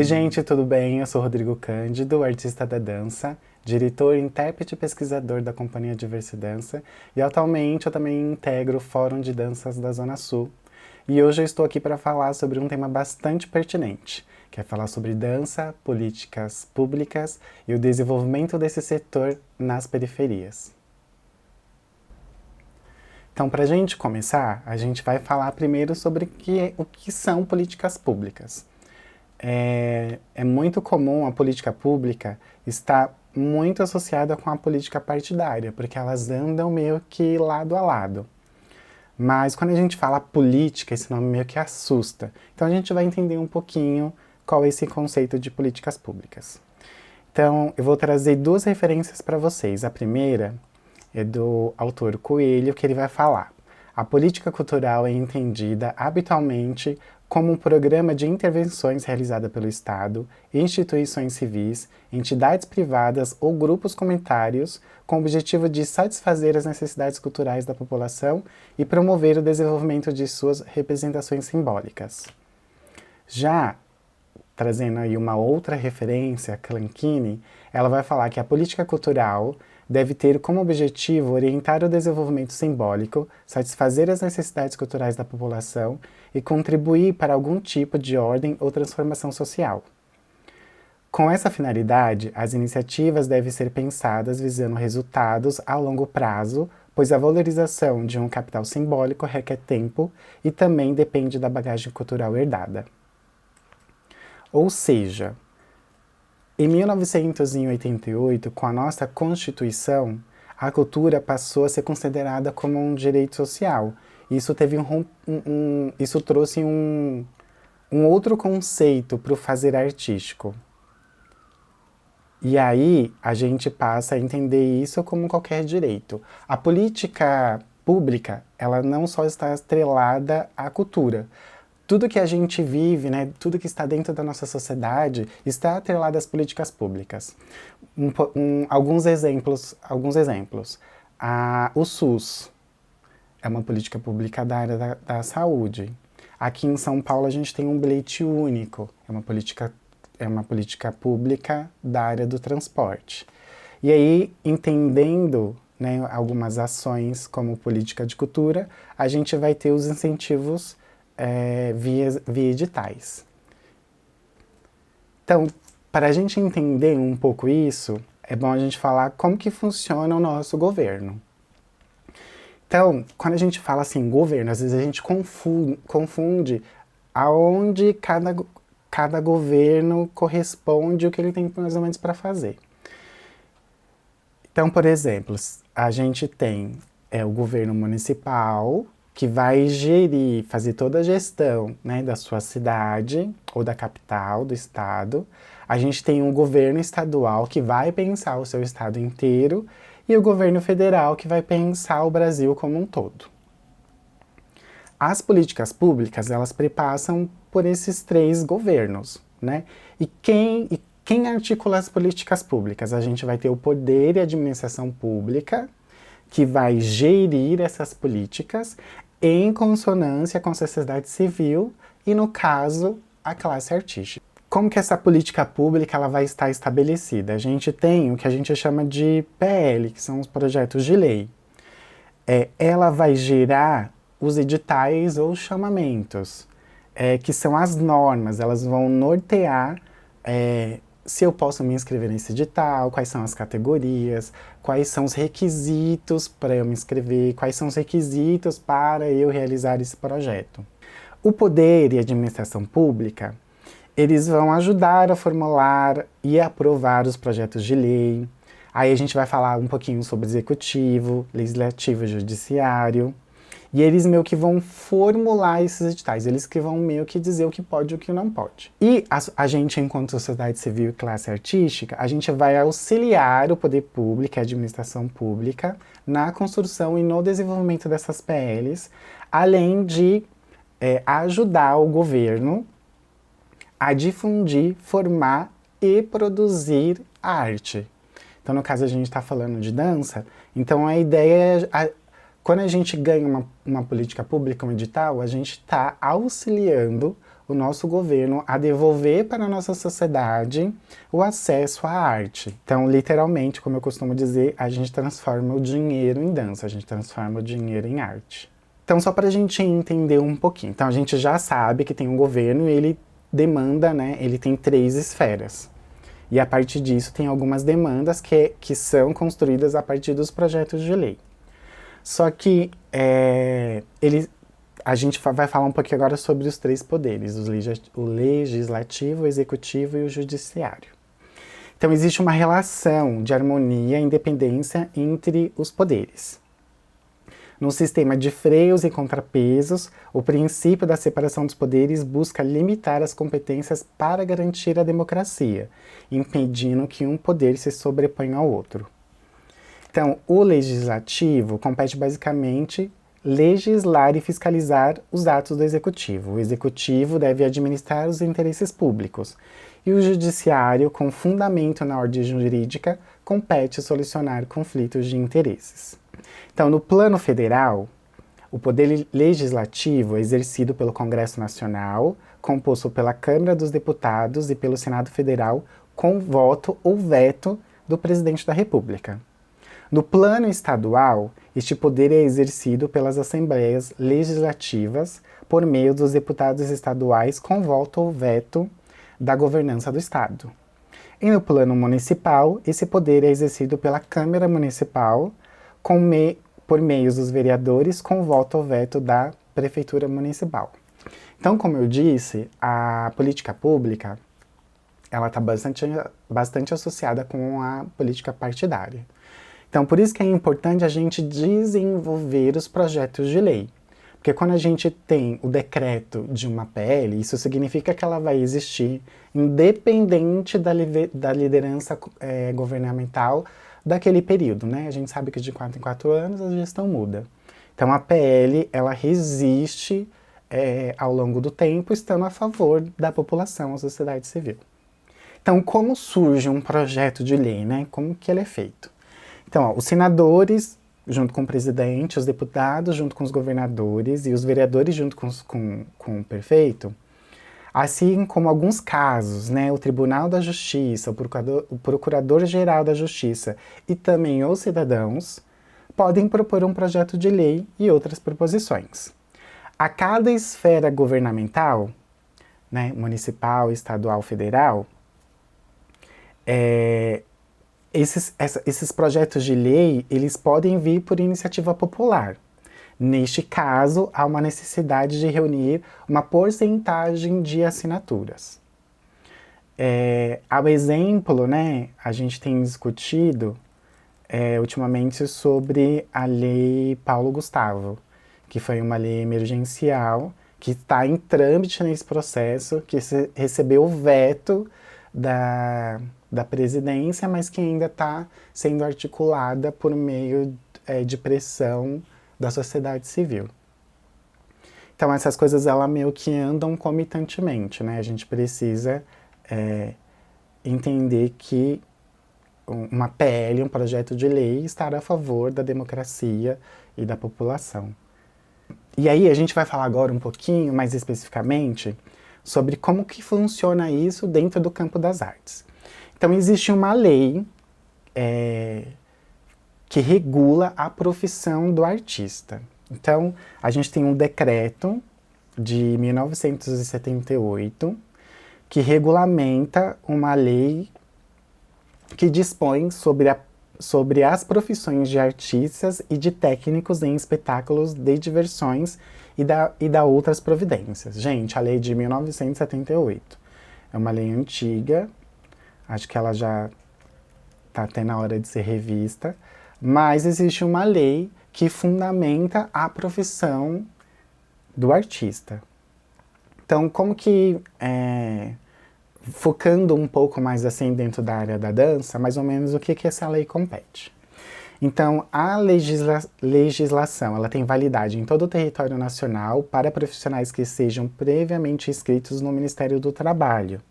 Oi, gente, tudo bem? Eu sou Rodrigo Cândido, artista da dança, diretor, intérprete e pesquisador da Companhia Diverse Dança, e atualmente eu também integro o Fórum de Danças da Zona Sul. E hoje eu estou aqui para falar sobre um tema bastante pertinente, que é falar sobre dança, políticas públicas e o desenvolvimento desse setor nas periferias. Então, para a gente começar, a gente vai falar primeiro sobre o que são políticas públicas. É muito comum a política pública estar muito associada com a política partidária, porque elas andam meio que lado a lado. Mas quando a gente fala política, esse nome meio que assusta. Então a gente vai entender um pouquinho qual é esse conceito de políticas públicas. Então eu vou trazer duas referências para vocês. A primeira é do autor Coelho, que ele vai falar: a política cultural é entendida habitualmente como um programa de intervenções realizada pelo Estado, instituições civis, entidades privadas ou grupos comunitários com o objetivo de satisfazer as necessidades culturais da população e promover o desenvolvimento de suas representações simbólicas. Já trazendo aí uma outra referência, Clancchini, ela vai falar que a política cultural deve ter como objetivo orientar o desenvolvimento simbólico, satisfazer as necessidades culturais da população e contribuir para algum tipo de ordem ou transformação social. Com essa finalidade, as iniciativas devem ser pensadas visando resultados a longo prazo, pois a valorização de um capital simbólico requer tempo e também depende da bagagem cultural herdada. Ou seja, em 1988, com a nossa Constituição, a cultura passou a ser considerada como um direito social. Isso trouxe um outro conceito para o fazer artístico. E aí a gente passa a entender isso como qualquer direito. A política pública, ela não só está atrelada à cultura. Tudo que a gente vive, né, tudo que está dentro da nossa sociedade, está atrelado às políticas públicas. Alguns exemplos. O SUS é uma política pública da área da saúde. Aqui em São Paulo a gente tem um bilhete único, é uma política pública da área do transporte. E aí, entendendo, né, algumas ações como política de cultura, a gente vai ter os incentivos via editais. Então, para a gente entender um pouco isso, é bom a gente falar como que funciona o nosso governo. Então, quando a gente fala assim, governo, às vezes a gente confunde aonde cada governo corresponde o que ele tem mais ou menos para fazer. Então, por exemplo, a gente tem o governo municipal, que vai gerir, fazer toda a gestão, né, da sua cidade ou da capital, do estado. A gente tem um governo estadual que vai pensar o seu estado inteiro e o governo federal que vai pensar o Brasil como um todo. As políticas públicas, elas perpassam por esses três governos, né? E quem articula as políticas públicas? A gente vai ter o poder e administração pública, que vai gerir essas políticas em consonância com a sociedade civil e, no caso, a classe artística. Como que essa política pública ela vai estar estabelecida? A gente tem o que a gente chama de PL, que são os projetos de lei. Ela vai gerar os editais ou chamamentos, que são as normas, elas vão nortear se eu posso me inscrever nesse edital, quais são as categorias, quais são os requisitos para eu me inscrever, quais são os requisitos para eu realizar esse projeto. O poder e a administração pública, eles vão ajudar a formular e aprovar os projetos de lei. Aí a gente vai falar um pouquinho sobre executivo, legislativo e judiciário. E eles meio que vão formular esses editais, eles que vão meio que dizer o que pode e o que não pode. E a gente, enquanto sociedade civil e classe artística, a gente vai auxiliar o poder público, a administração pública, na construção e no desenvolvimento dessas PLs, além de ajudar o governo a difundir, formar e produzir arte. Então, no caso, a gente está falando de dança, então a ideia é... Quando a gente ganha uma política pública, um edital, a gente está auxiliando o nosso governo a devolver para a nossa sociedade o acesso à arte. Então, literalmente, como eu costumo dizer, a gente transforma o dinheiro em dança, a gente transforma o dinheiro em arte. Então, só para a gente entender um pouquinho. Então, a gente já sabe que tem um governo e ele demanda, né? Ele tem 3 esferas. E a partir disso tem algumas demandas que são construídas a partir dos projetos de lei. Só que a gente vai falar um pouquinho agora sobre os 3 poderes, o legislativo, o executivo e o judiciário. Então existe uma relação de harmonia e independência entre os poderes. No sistema de freios e contrapesos, o princípio da separação dos poderes busca limitar as competências para garantir a democracia, impedindo que um poder se sobreponha ao outro. Então, o legislativo compete basicamente legislar e fiscalizar os atos do executivo. O executivo deve administrar os interesses públicos. E o judiciário, com fundamento na ordem jurídica, compete solucionar conflitos de interesses. Então, no plano federal, o poder legislativo é exercido pelo Congresso Nacional, composto pela Câmara dos Deputados e pelo Senado Federal, com voto ou veto do presidente da República. No plano estadual, este poder é exercido pelas assembleias legislativas por meio dos deputados estaduais com voto ou veto da governança do Estado. E no plano municipal, esse poder é exercido pela Câmara Municipal por meio dos vereadores com voto ou veto da Prefeitura Municipal. Então, como eu disse, a política pública ela está bastante associada com a política partidária. Então, por isso que é importante a gente desenvolver os projetos de lei. Porque quando a gente tem o decreto de uma PL, isso significa que ela vai existir independente da liderança governamental daquele período, né? A gente sabe que de 4 em 4 anos a gestão muda. Então, a PL, ela resiste ao longo do tempo, estando a favor da população, a sociedade civil. Então, como surge um projeto de lei, né? Como que ele é feito? Então, os senadores, junto com o presidente, os deputados, junto com os governadores e os vereadores, junto com o prefeito, assim como alguns casos, né, o Tribunal da Justiça, o Procurador-Geral da Justiça e também os cidadãos, podem propor um projeto de lei e outras proposições. A cada esfera governamental, né, municipal, estadual, federal, esses projetos de lei, eles podem vir por iniciativa popular. Neste caso, há uma necessidade de reunir uma porcentagem de assinaturas. Ao exemplo, né, a gente tem discutido ultimamente sobre a Lei Paulo Gustavo, que foi uma lei emergencial que está em trâmite nesse processo, que recebeu o veto da presidência, mas que ainda está sendo articulada por meio de pressão da sociedade civil. Então essas coisas ela meio que andam comitantemente, né? A gente precisa entender que uma PL, um projeto de lei, estará a favor da democracia e da população. E aí a gente vai falar agora um pouquinho mais especificamente sobre como que funciona isso dentro do campo das artes. Então existe uma lei que regula a profissão do artista. Então a gente tem um decreto de 1978 que regulamenta uma lei que dispõe sobre as profissões de artistas e de técnicos em espetáculos de diversões e da outras providências. Gente, a lei de 1978 é uma lei antiga, acho que ela já está até na hora de ser revista, mas existe uma lei que fundamenta a profissão do artista. Então, como que, focando um pouco mais assim dentro da área da dança, mais ou menos o que essa lei compete? Então, a legislação ela tem validade em todo o território nacional para profissionais que sejam previamente inscritos no Ministério do Trabalho.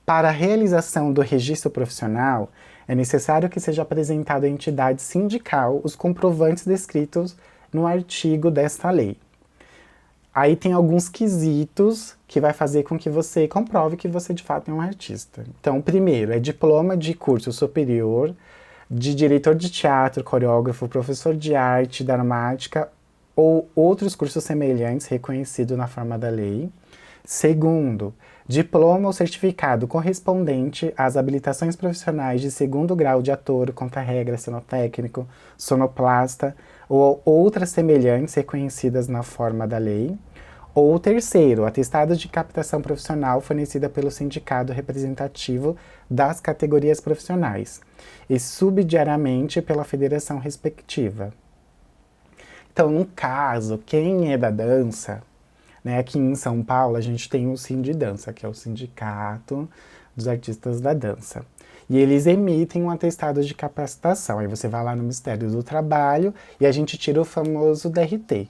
Para a realização do registro profissional, é necessário que seja apresentado à entidade sindical os comprovantes descritos no artigo desta lei. Aí tem alguns quesitos que vai fazer com que você comprove que você de fato é um artista. Então, o primeiro é diploma de curso superior de diretor de teatro, coreógrafo, professor de arte dramática ou outros cursos semelhantes reconhecidos na forma da lei. Segundo, diploma ou certificado correspondente às habilitações profissionais de segundo grau de ator, contra-regra, cenotécnico, sonoplasta ou outras semelhantes reconhecidas na forma da lei. Ou terceiro, atestado de captação profissional fornecida pelo sindicato representativo das categorias profissionais e subsidiariamente pela federação respectiva. Então, no caso, quem é da dança, né, aqui em São Paulo a gente tem o Sindidança, que é o Sindicato dos Artistas da Dança. E eles emitem um atestado de capacitação. Aí você vai lá no Ministério do Trabalho e a gente tira o famoso DRT.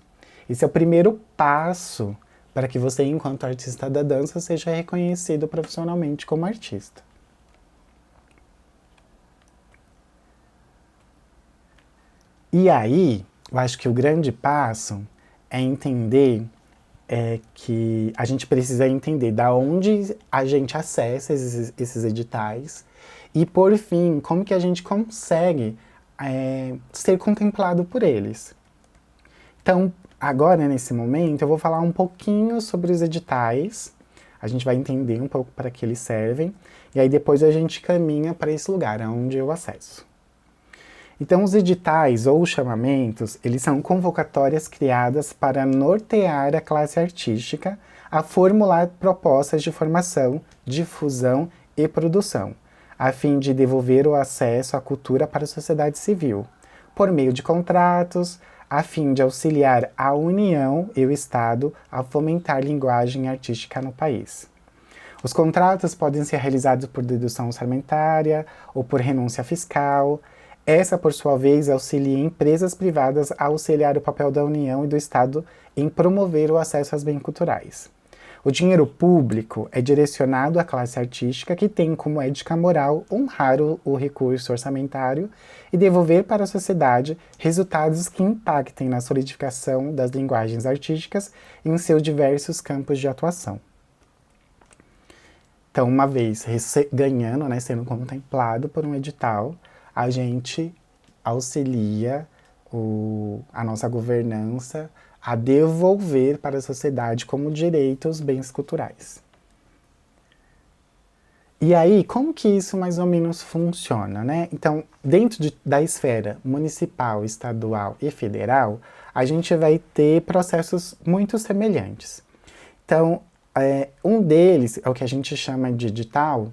Esse é o primeiro passo para que você, enquanto artista da dança, seja reconhecido profissionalmente como artista. E aí, eu acho que o grande passo é entender que a gente precisa entender da onde a gente acessa esses editais e, por fim, como que a gente consegue ser contemplado por eles. Então, agora, nesse momento, eu vou falar um pouquinho sobre os editais, a gente vai entender um pouco para que eles servem, e aí depois a gente caminha para esse lugar, onde eu acesso. Então, os editais ou chamamentos, eles são convocatórias criadas para nortear a classe artística a formular propostas de formação, difusão e produção, a fim de devolver o acesso à cultura para a sociedade civil, por meio de contratos, a fim de auxiliar a União e o Estado a fomentar linguagem artística no país. Os contratos podem ser realizados por dedução orçamentária ou por renúncia fiscal. Essa, por sua vez, auxilia empresas privadas a auxiliar o papel da União e do Estado em promover o acesso aos bens culturais. O dinheiro público é direcionado à classe artística que tem como ética moral honrar o recurso orçamentário e devolver para a sociedade resultados que impactem na solidificação das linguagens artísticas em seus diversos campos de atuação. Então, uma vez ganhando, né, sendo contemplado por um edital, a gente auxilia a nossa governança a devolver para a sociedade como direito os bens culturais. E aí, como que isso mais ou menos funciona, né? Então, dentro da esfera municipal, estadual e federal, a gente vai ter processos muito semelhantes. Então, um deles é o que a gente chama de edital,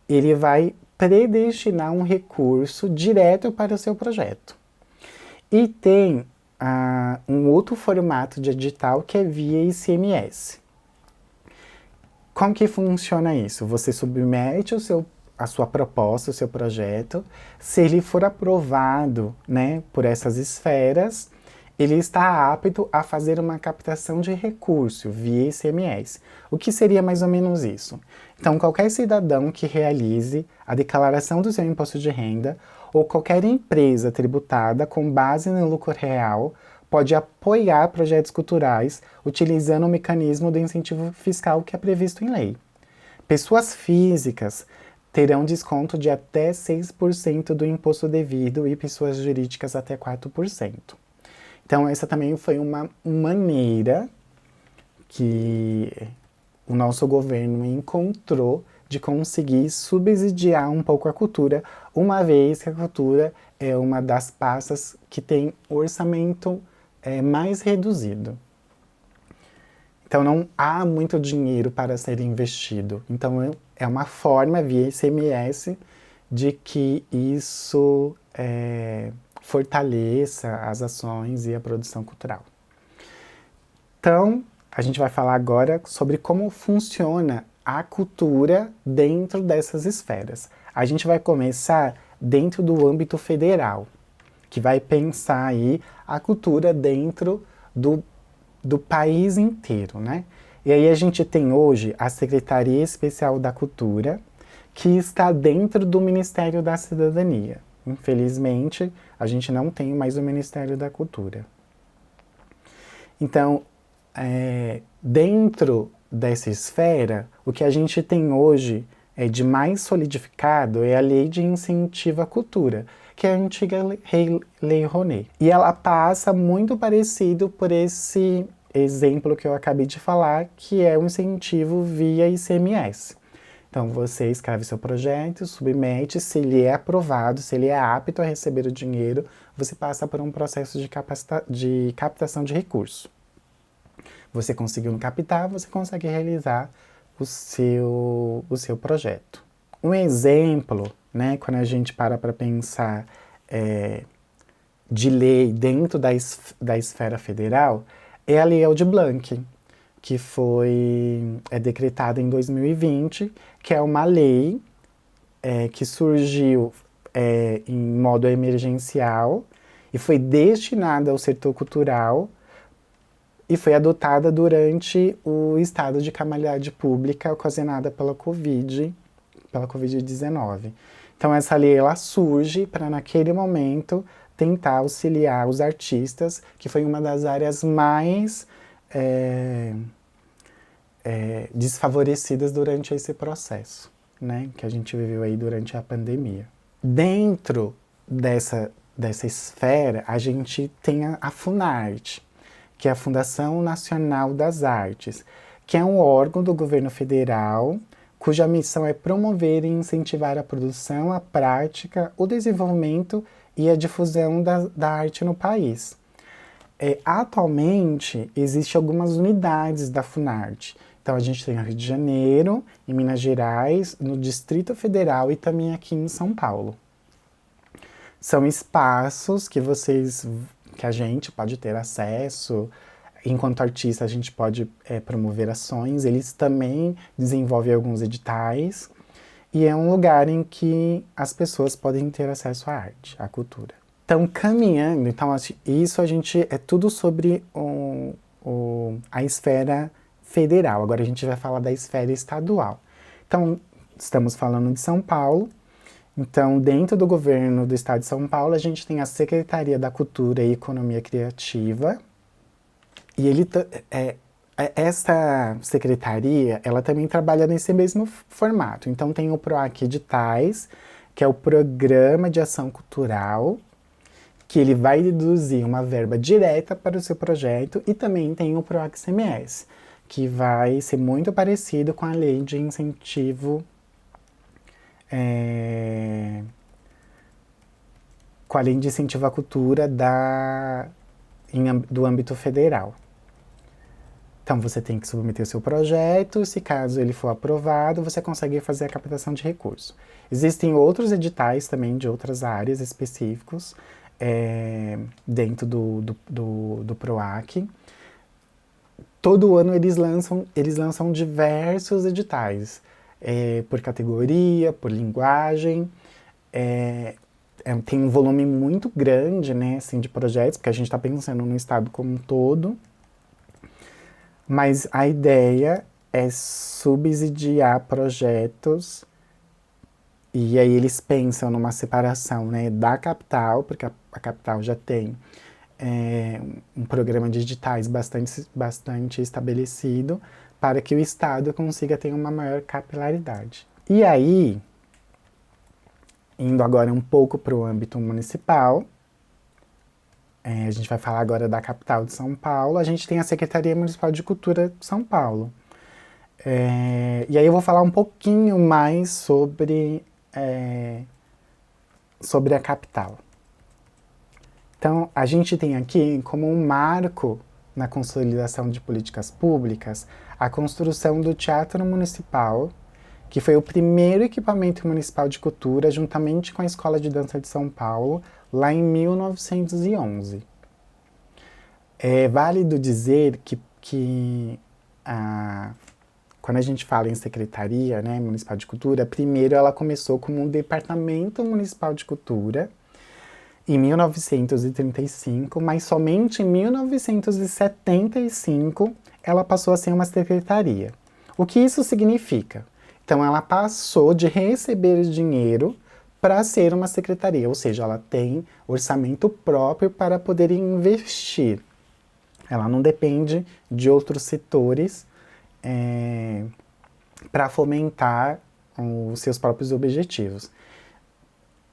ele vai predestinar um recurso direto para o seu projeto. E tem um outro formato de edital que é via ICMS. Como que funciona isso? Você submete a sua proposta, o seu projeto. Se ele for aprovado, né, por essas esferas, ele está apto a fazer uma captação de recurso via ICMS. O que seria mais ou menos isso? Então, qualquer cidadão que realize a declaração do seu imposto de renda ou qualquer empresa tributada com base no lucro real pode apoiar projetos culturais utilizando o mecanismo do incentivo fiscal que é previsto em lei. Pessoas físicas terão desconto de até 6% do imposto devido e pessoas jurídicas até 4%. Então, essa também foi uma maneira que o nosso governo encontrou de conseguir subsidiar um pouco a cultura, uma vez que a cultura é uma das pastas que tem orçamento mais reduzido. Então, não há muito dinheiro para ser investido. Então, é uma forma, via ICMS, de que isso fortaleça as ações e a produção cultural. Então, a gente vai falar agora sobre como funciona a cultura dentro dessas esferas. A gente vai começar dentro do âmbito federal, que vai pensar aí a cultura dentro do país inteiro, né? E aí a gente tem hoje a Secretaria Especial da Cultura, que está dentro do Ministério da Cidadania. Infelizmente, a gente não tem mais o Ministério da Cultura. Então, dentro dessa esfera, o que a gente tem hoje de mais solidificado é a Lei de Incentivo à Cultura, que é a antiga Lei Rouanet. E ela passa muito parecido por esse exemplo que eu acabei de falar, que é o incentivo via ICMS. Então, você escreve seu projeto, submete, se ele é aprovado, se ele é apto a receber o dinheiro, você passa por um processo de captação de recurso. Você conseguiu captar, você consegue realizar o seu projeto. Um exemplo, né, quando a gente para pensar de lei dentro da esfera federal, é a Lei Aldir Blanc, que foi decretada em 2020, que é uma lei que surgiu em modo emergencial e foi destinada ao setor cultural e foi adotada durante o estado de calamidade pública ocasionada pela Covid-19. Então essa lei ela surge para naquele momento tentar auxiliar os artistas, que foi uma das áreas mais desfavorecidas durante esse processo, né, que a gente viveu aí durante a pandemia. Dentro dessa esfera, a gente tem a Funarte, que é a Fundação Nacional das Artes, que é um órgão do governo federal, cuja missão é promover e incentivar a produção, a prática, o desenvolvimento e a difusão da arte no país. Atualmente, existem algumas unidades da Funarte. Então, a gente tem no Rio de Janeiro, em Minas Gerais, no Distrito Federal e também aqui em São Paulo. São espaços que a gente pode ter acesso. Enquanto artista, a gente pode promover ações. Eles também desenvolvem alguns editais. E é um lugar em que as pessoas podem ter acesso à arte, à cultura. Então, caminhando, isso é tudo sobre a esfera federal. Agora a gente vai falar da esfera estadual. Então, estamos falando de São Paulo. Então, dentro do governo do estado de São Paulo, a gente tem a Secretaria da Cultura e Economia Criativa. E essa secretaria, ela também trabalha nesse mesmo formato. Então, tem o PROAC Editais, que é o Programa de Ação Cultural, que ele vai deduzir uma verba direta para o seu projeto, e também tem o PROAC CMS, que vai ser muito parecido com a Lei de Incentivo com a Lei de Incentivo à Cultura do âmbito federal. Então, você tem que submeter o seu projeto, se caso ele for aprovado, você consegue fazer a captação de recursos. Existem outros editais também de outras áreas específicos dentro do PROAC. Todo ano eles lançam diversos editais, por categoria, por linguagem. Tem um volume muito grande, né, assim, de projetos, porque a gente está pensando no estado como um todo. Mas a ideia é subsidiar projetos, e aí eles pensam numa separação, né, da capital, porque a capital já tem um programa de editais bastante estabelecido, para que o estado consiga ter uma maior capilaridade. E aí, indo agora um pouco para o âmbito municipal, a gente vai falar agora da capital de São Paulo. A gente tem a Secretaria Municipal de Cultura de São Paulo. E aí eu vou falar um pouquinho mais sobre a capital. Então, a gente tem aqui como um marco na consolidação de políticas públicas a construção do Teatro Municipal, que foi o primeiro equipamento municipal de cultura, juntamente com a Escola de Dança de São Paulo, lá em 1911. É válido dizer que quando a gente fala em Secretaria, né, Municipal de Cultura, primeiro ela começou como um Departamento Municipal de Cultura, em 1935, mas somente em 1975 ela passou a ser uma secretaria. O que isso significa? Então, ela passou de receber dinheiro para ser uma secretaria, ou seja, ela tem orçamento próprio para poder investir. Ela não depende de outros setores para fomentar os seus próprios objetivos.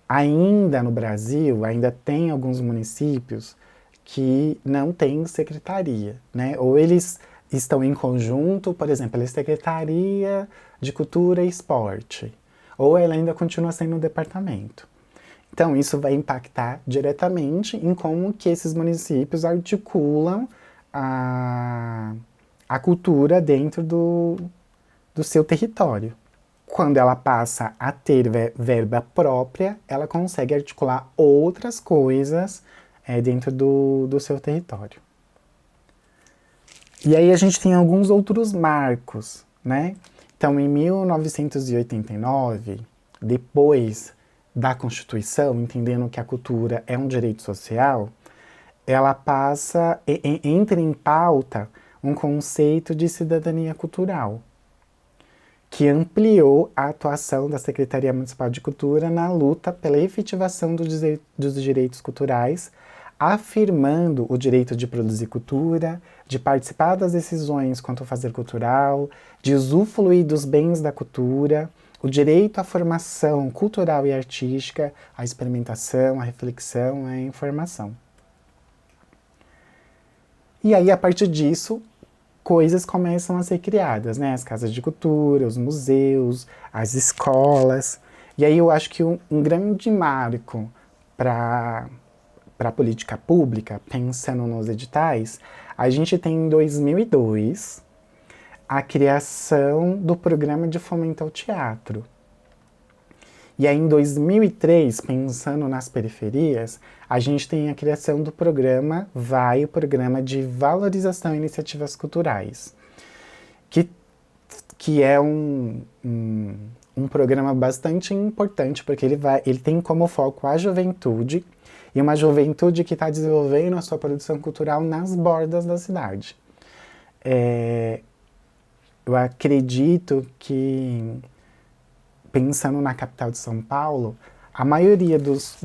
Ainda no Brasil, ainda tem alguns municípios que não têm secretaria, né? Ou eles estão em conjunto, por exemplo, a Secretaria de Cultura e Esporte, ou ela ainda continua sendo um departamento. Então, isso vai impactar diretamente em como que esses municípios articulam a cultura dentro do seu território. Quando ela passa a ter verba própria, ela consegue articular outras coisas dentro do seu território. E aí a gente tem alguns outros marcos, né? Então, em 1989, depois da Constituição, entendendo que a cultura é um direito social, ela passa, entra em pauta um conceito de cidadania cultural, que ampliou a atuação da Secretaria Municipal de Cultura na luta pela efetivação dos direitos culturais, afirmando o direito de produzir cultura, de participar das decisões quanto ao fazer cultural, de usufruir dos bens da cultura, o direito à formação cultural e artística, à experimentação, à reflexão, à informação. E aí, a partir disso, coisas começam a ser criadas, né? As casas de cultura, os museus, as escolas. E aí eu acho que um grande marco para a política pública, pensando nos editais, a gente tem em 2002 a criação do Programa de Fomento ao Teatro. E aí em 2003, pensando nas periferias, a gente tem a criação do programa VAI, o Programa de Valorização e Iniciativas Culturais, que é um programa bastante importante, porque ele tem como foco a juventude, e uma juventude que está desenvolvendo a sua produção cultural nas bordas da cidade. Eu acredito que, pensando na capital de São Paulo, a maioria dos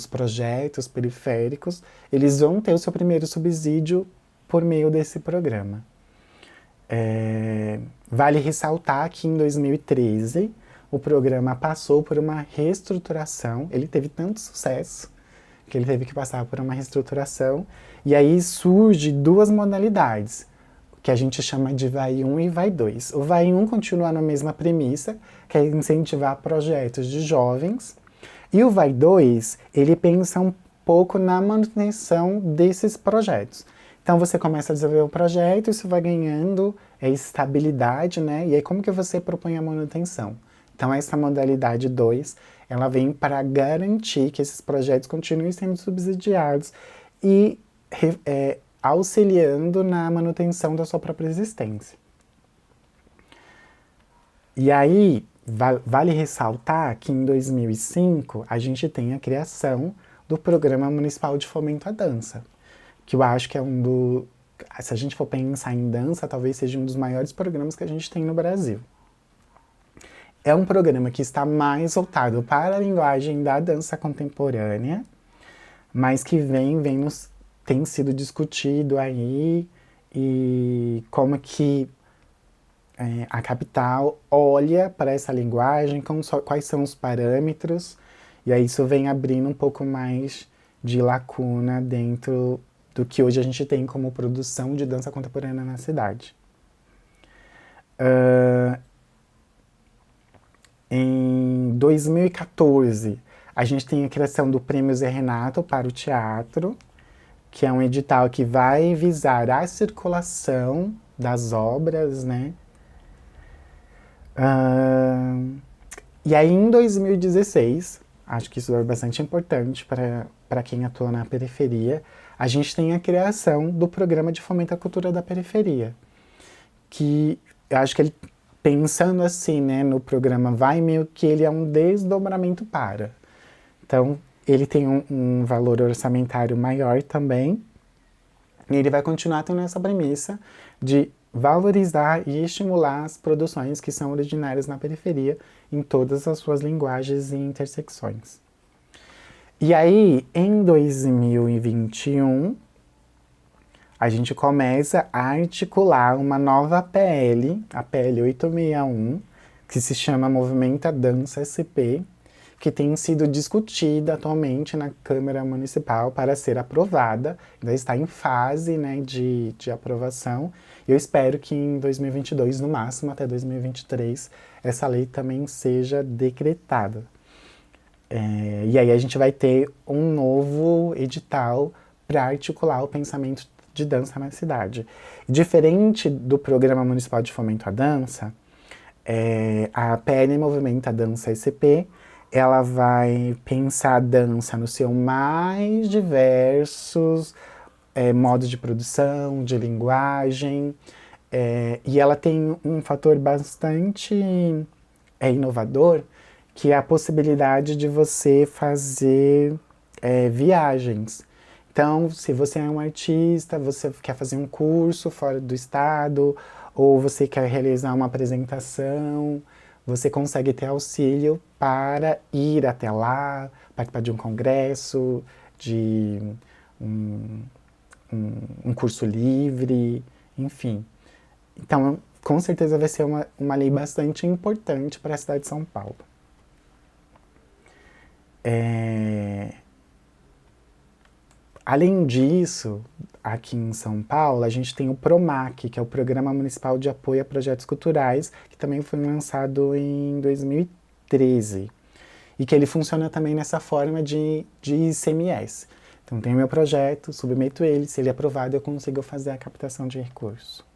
projetos periféricos, eles vão ter o seu primeiro subsídio por meio desse programa. Vale ressaltar que em 2013, o programa passou por uma reestruturação, ele teve tanto sucesso que ele teve que passar por uma reestruturação, e aí surge duas modalidades, que a gente chama de VAI 1 e VAI 2. O VAI 1 continua na mesma premissa, que é incentivar projetos de jovens, e o VAI 2, ele pensa um pouco na manutenção desses projetos. Então você começa a desenvolver o projeto, isso vai ganhando estabilidade, né? E aí como que você propõe a manutenção? Então essa modalidade 2, ela vem para garantir que esses projetos continuem sendo subsidiados e auxiliando na manutenção da sua própria existência. E aí, vale ressaltar que em 2005 a gente tem a criação do Programa Municipal de Fomento à Dança, que eu acho que é se a gente for pensar em dança, talvez seja um dos maiores programas que a gente tem no Brasil. É um programa que está mais voltado para a linguagem da dança contemporânea, mas que tem sido discutido aí, e como que a capital olha para essa linguagem, quais são os parâmetros, e aí isso vem abrindo um pouco mais de lacuna dentro do que hoje a gente tem como produção de dança contemporânea na cidade. Em 2014, a gente tem a criação do Prêmio Zé Renato para o teatro, que é um edital que vai visar a circulação das obras, né? E aí, em 2016, acho que isso é bastante importante para quem atua na periferia, a gente tem a criação do Programa de Fomento à Cultura da Periferia, que eu acho que ele, pensando assim, né, no programa vai meio que ele é um desdobramento para. Então, ele tem um valor orçamentário maior também, e ele vai continuar tendo essa premissa de valorizar e estimular as produções que são originárias na periferia em todas as suas linguagens e intersecções. E aí, em 2021, a gente começa a articular uma nova PL, a PL 861, que se chama Movimenta Dança SP, que tem sido discutida atualmente na Câmara Municipal para ser aprovada, ainda está em fase, né, de aprovação. Eu espero que em 2022, no máximo até 2023, essa lei também seja decretada. E aí a gente vai ter um novo edital para articular o pensamento de dança na cidade. Diferente do Programa Municipal de Fomento à Dança, a PL Movimenta Dança SP, ela vai pensar a dança no seu mais diversos modos de produção, de linguagem, e ela tem um fator bastante inovador, que é a possibilidade de você fazer viagens. Então, se você é um artista, você quer fazer um curso fora do estado, ou você quer realizar uma apresentação, você consegue ter auxílio para ir até lá, participar de um congresso, de um curso livre, enfim. Então, com certeza vai ser uma lei bastante importante para a cidade de São Paulo. Além disso, aqui em São Paulo, a gente tem o PROMAC, que é o Programa Municipal de Apoio a Projetos Culturais, que também foi lançado em 2013. E que ele funciona também nessa forma de ICMS. Então, tem o meu projeto, submeto ele, se ele é aprovado, eu consigo fazer a captação de recurso.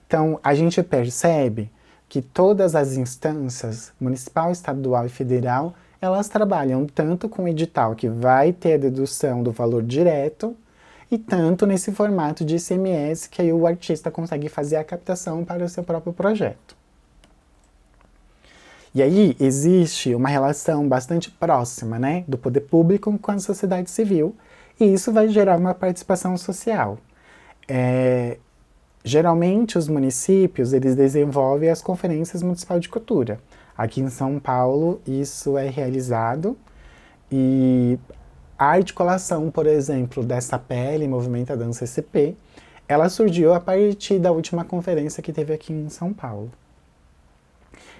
Então, a gente percebe que todas as instâncias, municipal, estadual e federal, elas trabalham tanto com o edital que vai ter a dedução do valor direto e tanto nesse formato de ICMS que aí o artista consegue fazer a captação para o seu próprio projeto. E aí existe uma relação bastante próxima, né, do poder público com a sociedade civil, e isso vai gerar uma participação social. Geralmente os municípios eles desenvolvem as conferências municipais de cultura. Aqui em São Paulo isso é realizado e a articulação, por exemplo, dessa PL, Movimenta Dança SP, ela surgiu a partir da última conferência que teve aqui em São Paulo.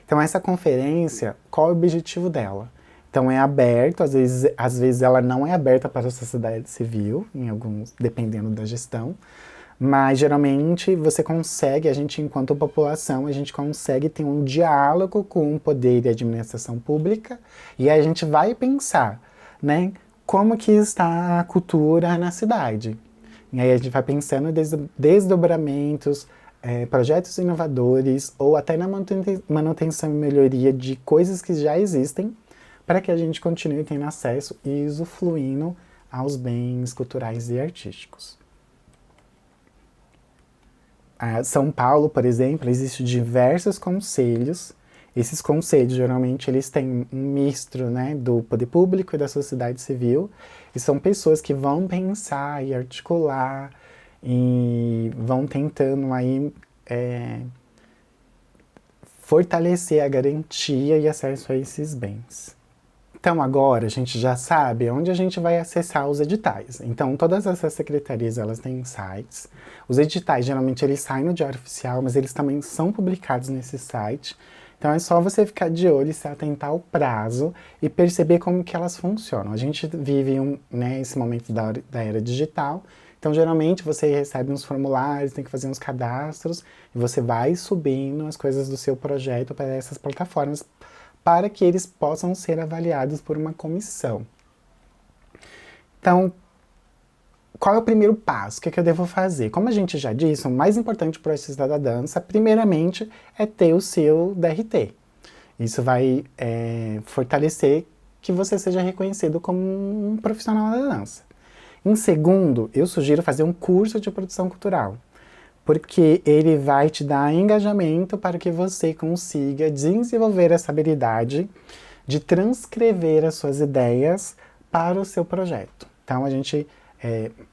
Então essa conferência, qual é o objetivo dela? Então é aberto, às vezes ela não é aberta para a sociedade civil, em alguns, dependendo da gestão, mas geralmente você consegue, a gente enquanto população, a gente consegue ter um diálogo com o poder e a administração pública e a gente vai pensar, né, como que está a cultura na cidade. E aí a gente vai pensando desdobramentos, projetos inovadores ou até na manutenção e melhoria de coisas que já existem para que a gente continue tendo acesso e usufruindo aos bens culturais e artísticos. São Paulo, por exemplo, existem diversos conselhos. Esses conselhos, geralmente, eles têm um misto, né, do poder público e da sociedade civil. E são pessoas que vão pensar e articular e vão tentando aí, fortalecer a garantia e acesso a esses bens. Então agora a gente já sabe onde a gente vai acessar os editais. Então todas essas secretarias elas têm sites. Os editais geralmente eles saem no Diário Oficial, mas eles também são publicados nesse site. Então é só você ficar de olho e se atentar ao prazo e perceber como que elas funcionam. A gente vive esse momento da era digital, então geralmente você recebe uns formulários, tem que fazer uns cadastros e você vai subindo as coisas do seu projeto para essas plataformas para que eles possam ser avaliados por uma comissão. Então, qual é o primeiro passo? O que eu devo fazer? Como a gente já disse, o mais importante para o artista da dança, primeiramente, é ter o seu DRT. Isso vai fortalecer que você seja reconhecido como um profissional da dança. Em segundo, eu sugiro fazer um curso de produção cultural, porque ele vai te dar engajamento para que você consiga desenvolver essa habilidade de transcrever as suas ideias para o seu projeto. Então, a gente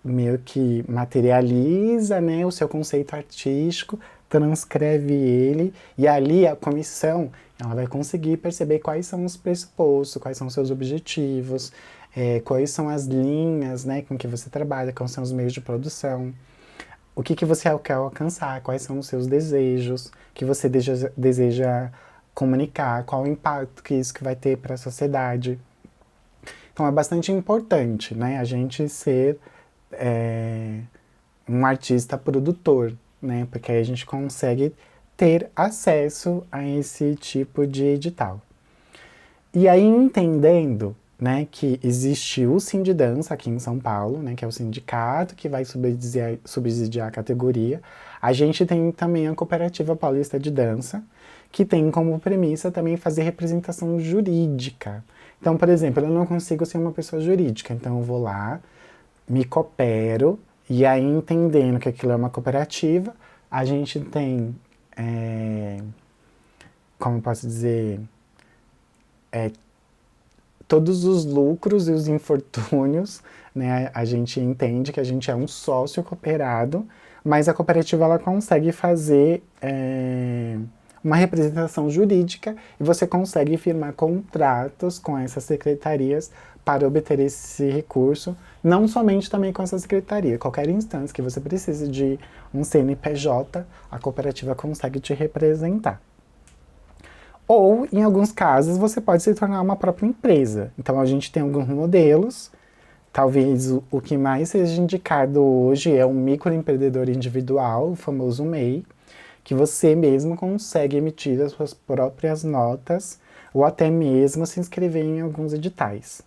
meio que materializa, né, o seu conceito artístico, transcreve ele, e ali a comissão ela vai conseguir perceber quais são os pressupostos, quais são os seus objetivos, quais são as linhas, né, com que você trabalha, quais são os meios de produção. o que que você quer alcançar, quais são os seus desejos, que você deseja comunicar, qual o impacto que isso que vai ter para a sociedade. Então é bastante importante, né, a gente ser um artista produtor, né, porque aí a gente consegue ter acesso a esse tipo de edital. E aí entendendo, né, que existe o Sindidança aqui em São Paulo, né, que é o sindicato que vai subsidiar a categoria, a gente tem também a Cooperativa Paulista de Dança, que tem como premissa também fazer representação jurídica. Então, por exemplo, eu não consigo ser uma pessoa jurídica, então eu vou lá, me coopero, e aí entendendo que aquilo é uma cooperativa, a gente tem, como eu posso dizer, todos os lucros e os infortúnios, né? A gente entende que a gente é um sócio cooperado, mas a cooperativa ela consegue fazer uma representação jurídica e você consegue firmar contratos com essas secretarias para obter esse recurso, não somente também com essa secretaria, qualquer instância que você precise de um CNPJ, a cooperativa consegue te representar. Ou, em alguns casos, você pode se tornar uma própria empresa. Então, a gente tem alguns modelos. Talvez o que mais seja indicado hoje é o microempreendedor individual, o famoso MEI, que você mesmo consegue emitir as suas próprias notas ou até mesmo se inscrever em alguns editais.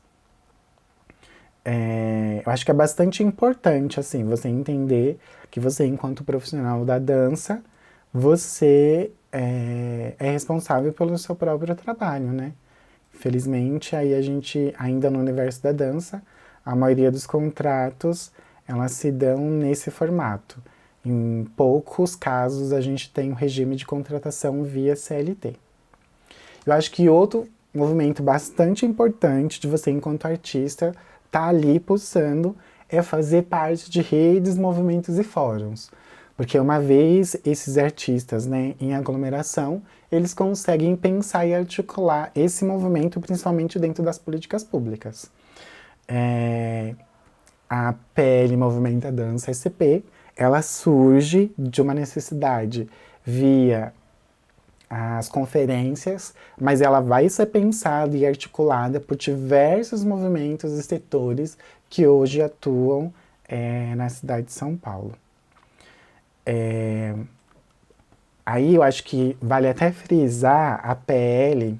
Eu acho que é bastante importante, assim, você entender que você, enquanto profissional da dança, você é responsável pelo seu próprio trabalho, né? Felizmente, aí a gente, ainda no universo da dança, a maioria dos contratos, elas se dão nesse formato. Em poucos casos, a gente tem um regime de contratação via CLT. Eu acho que outro movimento bastante importante de você, enquanto artista, tá ali pulsando é fazer parte de redes, movimentos e fóruns. Porque uma vez esses artistas, né, em aglomeração, eles conseguem pensar e articular esse movimento, principalmente dentro das políticas públicas. A PL Movimenta Dança SP, ela surge de uma necessidade via as conferências, mas ela vai ser pensada e articulada por diversos movimentos e setores que hoje atuam na cidade de São Paulo. Aí eu acho que vale até frisar a PL,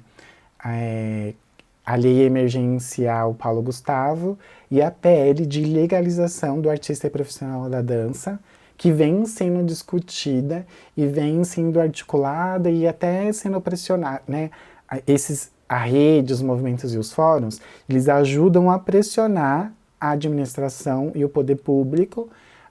a Lei Emergencial Paulo Gustavo e a PL de legalização do artista e profissional da dança, que vem sendo discutida e vem sendo articulada e até sendo pressionada, né? A rede, os movimentos e os fóruns, eles ajudam a pressionar a administração e o poder público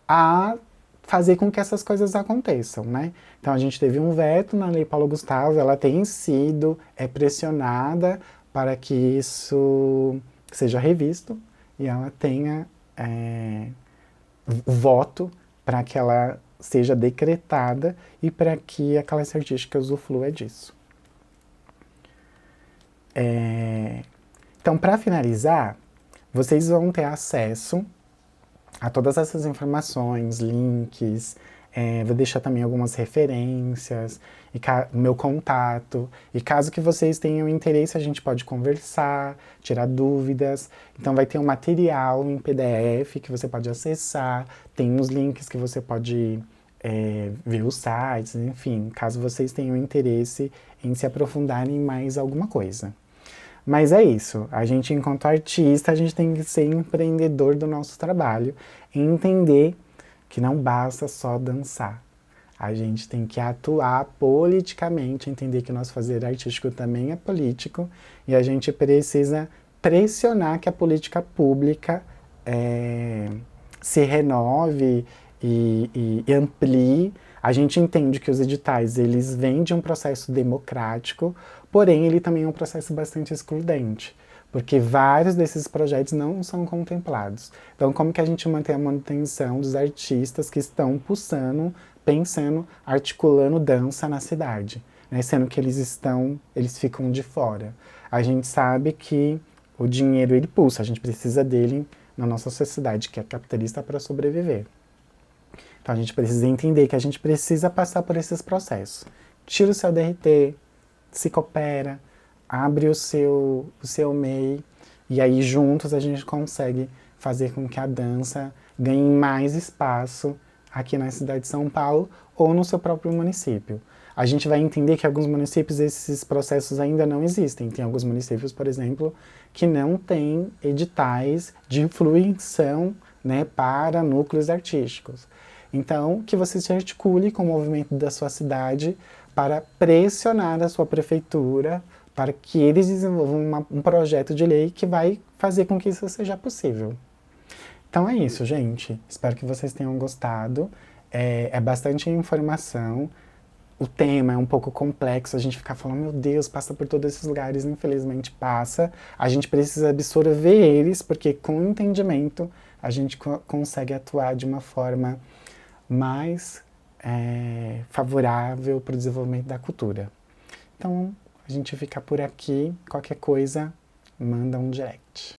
a fazer com que essas coisas aconteçam, né? Então a gente teve um veto na Lei Paulo Gustavo, ela tem sido pressionada para que isso seja revisto e ela tenha voto para que ela seja decretada e para que a classe artística usufrua disso. Então, para finalizar, vocês vão ter acesso a todas essas informações, links, vou deixar também algumas referências, e meu contato. E caso que vocês tenham interesse, a gente pode conversar, tirar dúvidas. Então vai ter um material em PDF que você pode acessar, tem os links que você pode ver os sites, enfim, caso vocês tenham interesse em se aprofundar em mais alguma coisa. Mas é isso, a gente enquanto artista, a gente tem que ser empreendedor do nosso trabalho e entender que não basta só dançar. A gente tem que atuar politicamente, entender que o nosso fazer artístico também é político e a gente precisa pressionar que a política pública se renove e amplie. A gente entende que os editais, eles vêm de um processo democrático, porém ele também é um processo bastante excludente, porque vários desses projetos não são contemplados. Então, como que a gente mantém a manutenção dos artistas que estão pulsando, pensando, articulando dança na cidade, né? Sendo que eles ficam de fora. A gente sabe que o dinheiro ele pulsa, a gente precisa dele na nossa sociedade, que é capitalista, para sobreviver. Então a gente precisa entender que a gente precisa passar por esses processos. Tira o seu DRT, se coopera, abre o seu MEI, e aí juntos a gente consegue fazer com que a dança ganhe mais espaço aqui na cidade de São Paulo ou no seu próprio município. A gente vai entender que em alguns municípios esses processos ainda não existem. Tem alguns municípios, por exemplo, que não têm editais de fruição, né, para núcleos artísticos. Então, que você se articule com o movimento da sua cidade para pressionar a sua prefeitura para que eles desenvolvam um projeto de lei que vai fazer com que isso seja possível. Então é isso, gente. Espero que vocês tenham gostado. É bastante informação. O tema é um pouco complexo, a gente fica falando, meu Deus, passa por todos esses lugares, infelizmente passa. A gente precisa absorver eles, porque com o entendimento a gente consegue atuar de uma forma mais favorável para o desenvolvimento da cultura. Então, a gente fica por aqui. Qualquer coisa, manda um direct.